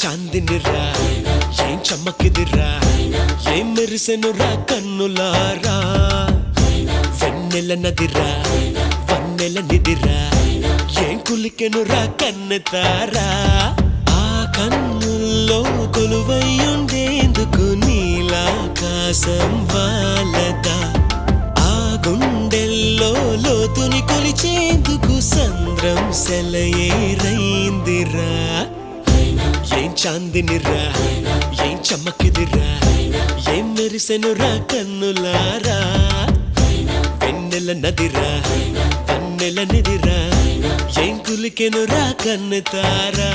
చాందినిరా ఏం చమ్మకిదిరా ఏం మెరిసెనురా కన్నులారా వెన్నెల నదిరా వన్నెల నిదిరా ఏం కులికెనురా కన్నెతారా ఆ కన్నుల్లో కొలువయ్యుండేందుకు నీలాకాశం వాలదా ఆ గుండెల్లో లోతుని కొలిచేందుకు సంద్రం సెలయేరైందిరా ఏం చాందినిరా ఏం చమ్మకిదిరా ఏం మెరిసెనురా కన్నులారా వెన్నెల నదిరా వన్నెల నిదిరా ఏం కులికెనురా కన్నెతారా